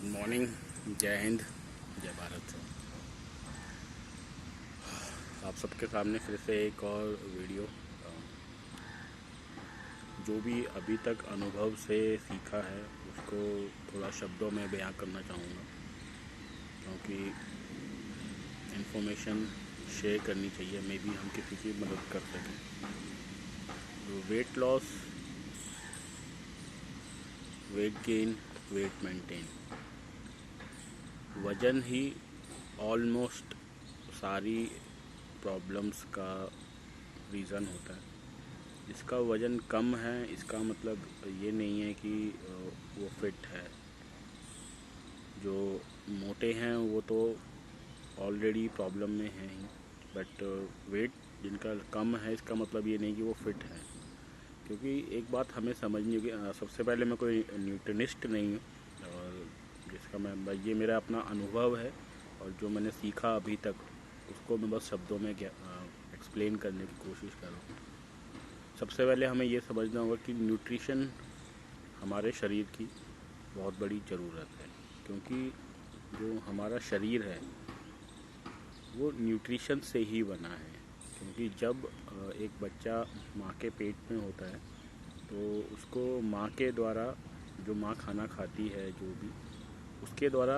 Good morning, जय हिंद, जय भारत। आप सबके सामने फिर से एक और वीडियो, जो भी अभी तक अनुभव से सीखा है उसको थोड़ा शब्दों में बयां करना चाहूँगा, क्योंकि इन्फॉर्मेशन शेयर करनी चाहिए, मे बी हम किसी की मदद कर सकें। Weight loss, weight gain, weight maintain, वज़न ही ऑलमोस्ट सारी प्रॉब्लम्स का रीज़न होता है। जिसका वज़न कम है, इसका मतलब ये नहीं है कि वो फिट है। जो मोटे हैं वो तो ऑलरेडी प्रॉब्लम में हैं ही, बट वेट जिनका कम है, इसका मतलब ये नहीं कि वो फिट है। क्योंकि एक बात हमें समझनी होगी, सबसे पहले मैं कोई न्यूट्रिनिस्ट नहीं हूँ, और जिसका मैं ये मेरा अपना अनुभव है, और जो मैंने सीखा अभी तक उसको मैं बस शब्दों में एक्सप्लेन करने की कोशिश कर रहा हूँ। सबसे पहले हमें ये समझना होगा कि न्यूट्रिशन हमारे शरीर की बहुत बड़ी ज़रूरत है, क्योंकि जो हमारा शरीर है वो न्यूट्रिशन से ही बना है। क्योंकि जब एक बच्चा माँ के पेट में होता है तो उसको माँ के द्वारा, जो माँ खाना खाती है जो भी, उसके द्वारा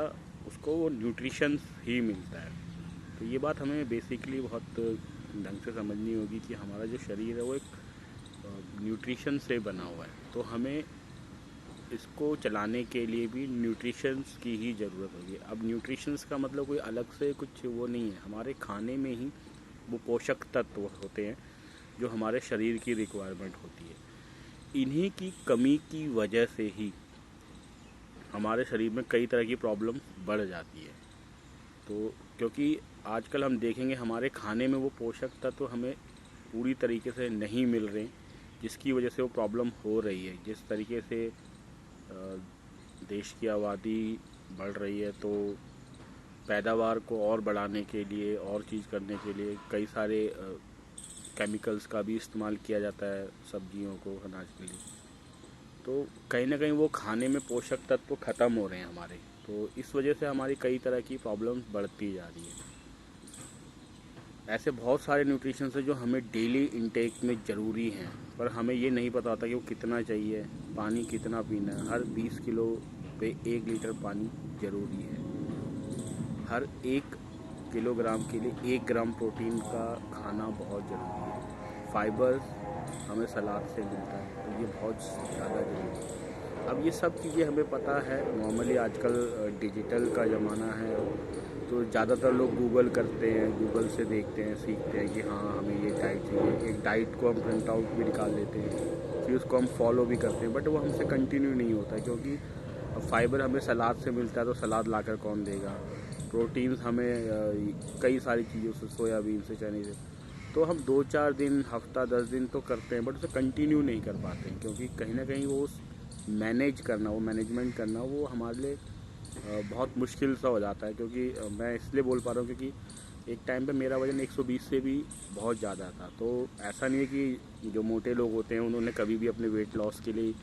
उसको वो न्यूट्रिशन ही मिलता है। तो ये बात हमें बेसिकली बहुत ढंग से समझनी होगी कि हमारा जो शरीर है वो एक न्यूट्रिशन से बना हुआ है। तो हमें इसको चलाने के लिए भी न्यूट्रिशंस की ही ज़रूरत होगी। अब न्यूट्रिशंस का मतलब कोई अलग से कुछ वो नहीं है, हमारे खाने में ही वो पोषक तत्व होते हैं जो हमारे शरीर की रिक्वायरमेंट होती है। इन्हीं की कमी की वजह से ही हमारे शरीर में कई तरह की प्रॉब्लम बढ़ जाती है। तो क्योंकि आजकल हम देखेंगे हमारे खाने में वो पोषक तत्व हमें पूरी तरीके से नहीं मिल रहे, जिसकी वजह से वो प्रॉब्लम हो रही है। जिस तरीके से देश की आबादी बढ़ रही है, तो पैदावार को और बढ़ाने के लिए, और चीज़ करने के लिए कई सारे केमिकल्स का भी इस्तेमाल किया जाता है सब्जियों को, अनाज के लिए। तो कहीं ना कहीं वो खाने में पोषक तत्व ख़त्म हो रहे हैं हमारे। तो इस वजह से हमारी कई तरह की प्रॉब्लम्स बढ़ती जा रही है। ऐसे बहुत सारे न्यूट्रिशंस है जो हमें डेली इनटेक में ज़रूरी हैं, पर हमें ये नहीं पता होता कि वो कितना चाहिए, पानी कितना पीना है। हर 20 किलो पे 1 लीटर पानी ज़रूरी है। हर 1 किलोग्राम के लिए 1 ग्राम प्रोटीन का खाना बहुत ज़रूरी है। फाइबर्स हमें सलाद से मिलता है, तो ये बहुत ज़्यादा ज़रूरी है। अब ये सब चीज़ें हमें पता है। नॉर्मली आजकल डिजिटल का ज़माना है, तो ज़्यादातर लोग गूगल करते हैं, गूगल से देखते हैं, सीखते हैं कि हाँ हमें ये डाइट चाहिए। एक डाइट को हम प्रिंट आउट भी निकाल लेते हैं, फिर उसको हम फॉलो भी करते हैं, बट वो हमसे कंटिन्यू नहीं होता है। क्योंकि फाइबर हमें सलाद से मिलता है, तो सलाद लाकर कौन देगा। प्रोटीन्स हमें कई सारी चीज़ों से, सोयाबीन से, चने से, तो हम 2-4 दिन, हफ्ता 10 दिन तो करते हैं, बट उसे कंटिन्यू नहीं कर पाते हैं। क्योंकि कहीं ना कहीं वो मैनेज करना, वो मैनेजमेंट करना, वो हमारे लिए बहुत मुश्किल सा हो जाता है। क्योंकि मैं इसलिए बोल पा रहा हूँ क्योंकि एक टाइम पे मेरा वज़न 120 से भी बहुत ज़्यादा था। तो ऐसा नहीं है कि जो मोटे लोग होते हैं उन्होंने कभी भी अपने वेट लॉस के लिए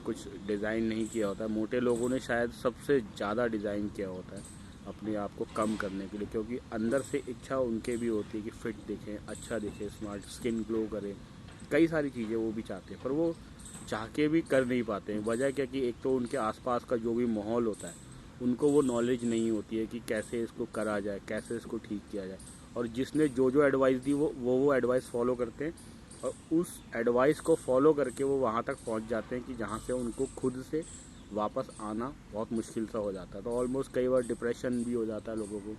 कुछ डिज़ाइन नहीं किया होता है। मोटे लोगों ने शायद सबसे ज़्यादा डिज़ाइन किया होता है अपने आप को कम करने के लिए, क्योंकि अंदर से इच्छा उनके भी होती है कि फ़िट दिखें, अच्छा दिखे, स्मार्ट, स्किन ग्लो करे, कई सारी चीज़ें वो भी चाहते हैं, पर वो चाह के भी कर नहीं पाते हैं। वजह क्या कि एक तो उनके आसपास का जो भी माहौल होता है, उनको वो नॉलेज नहीं होती है कि कैसे इसको करा जाए, कैसे इसको ठीक किया जाए। और जिसने जो जो एडवाइस दी वो एडवाइस फॉलो करते हैं, और उस एडवाइस को फॉलो करके वो वहाँ तक पहुँच जाते हैं कि जहाँ से उनको खुद से वापस आना बहुत मुश्किल सा हो जाता है। तो ऑलमोस्ट कई बार डिप्रेशन भी हो जाता है लोगों को।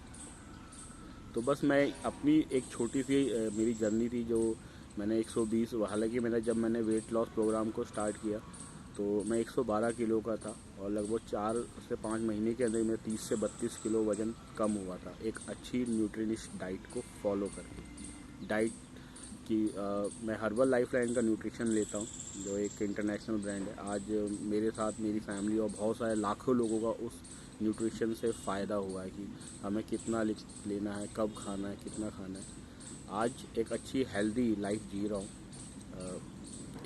तो बस मैं अपनी एक छोटी सी मेरी जर्नी थी, जो मैंने 120, हालांकि जब मैंने वेट लॉस प्रोग्राम को स्टार्ट किया तो मैं 112 किलो का था, और लगभग 4 से 5 महीने के अंदर मेरा 30 से 32 किलो वज़न कम हुआ था, एक अच्छी न्यूट्रिनिस्ट डाइट को फॉलो करके। डाइट की मैं हर्बल लाइफलाइन का न्यूट्रिशन लेता हूँ, जो एक इंटरनेशनल ब्रांड है। आज मेरे साथ मेरी फैमिली और बहुत सारे लाखों लोगों का उस न्यूट्रिशन से फ़ायदा हुआ है कि हमें कितना लेना है, कब खाना है, कितना खाना है। आज एक अच्छी हेल्दी लाइफ जी रहा हूँ।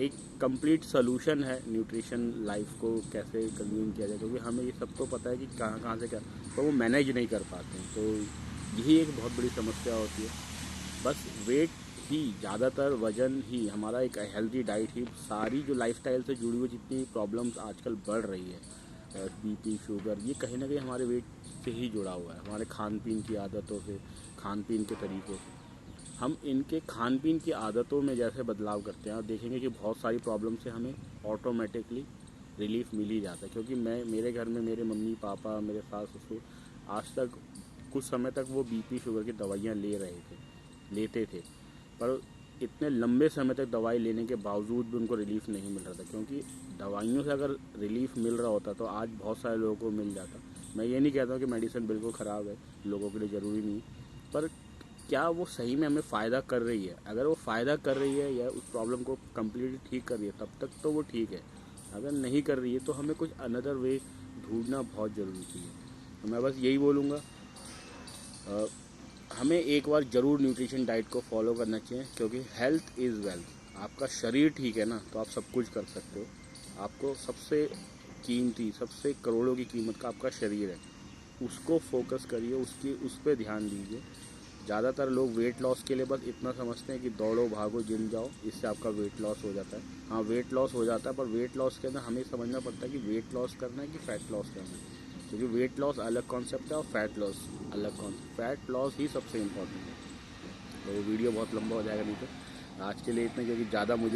एक कंप्लीट सोल्यूशन है न्यूट्रिशन लाइफ को कैसे कंज्यूम किया जाए, क्योंकि हमें ये सब तो पता है कि कहाँ कहाँ से क्या, तो वो मैनेज नहीं कर पाते हैं। तो यही एक बहुत बड़ी समस्या होती है। बस वेट ही, ज़्यादातर वज़न ही, हमारा एक हेल्दी डाइट ही, सारी जो लाइफस्टाइल से जुड़ी हुई जितनी प्रॉब्लम्स आजकल बढ़ रही है, बीपी, शुगर, ये कहीं ना कहीं हमारे वेट से ही जुड़ा हुआ है, हमारे खान पीन की आदतों से, खान पीन के तरीक़ों से। हम इनके खान पीन की आदतों में जैसे बदलाव करते हैं, और देखेंगे कि बहुत सारी प्रॉब्लम से हमें ऑटोमेटिकली रिलीफ मिल ही जाता है। क्योंकि मेरे घर में मेरे मम्मी पापा, मेरे सास ससुर आज तक कुछ समय तक वो बीपी शुगर की दवाइयाँ लेते थे, पर इतने लंबे समय तक दवाई लेने के बावजूद भी उनको रिलीफ नहीं मिल रहा था। क्योंकि दवाइयों से अगर रिलीफ मिल रहा होता तो आज बहुत सारे लोगों को मिल जाता। मैं ये नहीं कहता हूँ कि मेडिसिन बिल्कुल ख़राब है, लोगों के लिए ज़रूरी नहीं, पर क्या वो सही में हमें फ़ायदा कर रही है? अगर वो फ़ायदा कर रही है या उस प्रॉब्लम को कम्प्लीटली ठीक कर रही है, तब तक तो वो ठीक है। अगर नहीं कर रही है तो हमें कुछ अनदर वे ढूंढना बहुत ज़रूरी है। तो मैं बस यही बोलूँगा, हमें एक बार ज़रूर न्यूट्रिशन डाइट को फॉलो करना चाहिए, क्योंकि हेल्थ इज़ वेल्थ। आपका शरीर ठीक है ना, तो आप सब कुछ कर सकते हो। आपको सबसे कीमती, सबसे करोड़ों की कीमत का आपका शरीर है, उसको फोकस करिए, उस पर ध्यान दीजिए। ज़्यादातर लोग वेट लॉस के लिए बस इतना समझते हैं कि दौड़ो भागो जिम जाओ, इससे आपका वेट लॉस हो जाता है। हाँ, वेट लॉस हो जाता है, पर वेट लॉस के अंदर हमें समझना पड़ता है कि वेट लॉस करना है कि फ़ैट लॉस करना है। क्योंकि वेट लॉस अलग कॉन्सेप्ट है और फैट लॉस अलग कॉन्सेप्ट। फैट लॉस ही सबसे इम्पोर्टेंट है। तो वीडियो बहुत लंबा हो जाएगा नहीं तो आज के लिए इतना, क्योंकि ज़्यादा मैं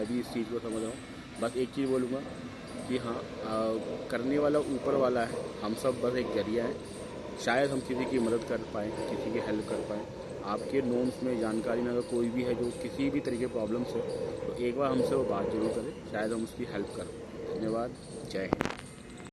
भी इस चीज़ को समझ रहा हूँ। बस एक चीज़ बोलूँगा कि हाँ, करने वाला ऊपर वाला है, हम सब बस एक जरिया है। शायद हम किसी की मदद कर पाएँ, किसी की हेल्प कर पाएँ। आपके नोन्स में, जानकारी में अगर कोई भी है जो किसी भी तरीके प्रॉब्लम से, तो एक बार हमसे वो बात जरूर करें, शायद हम उसकी हेल्प करें। धन्यवाद। जय हिंद।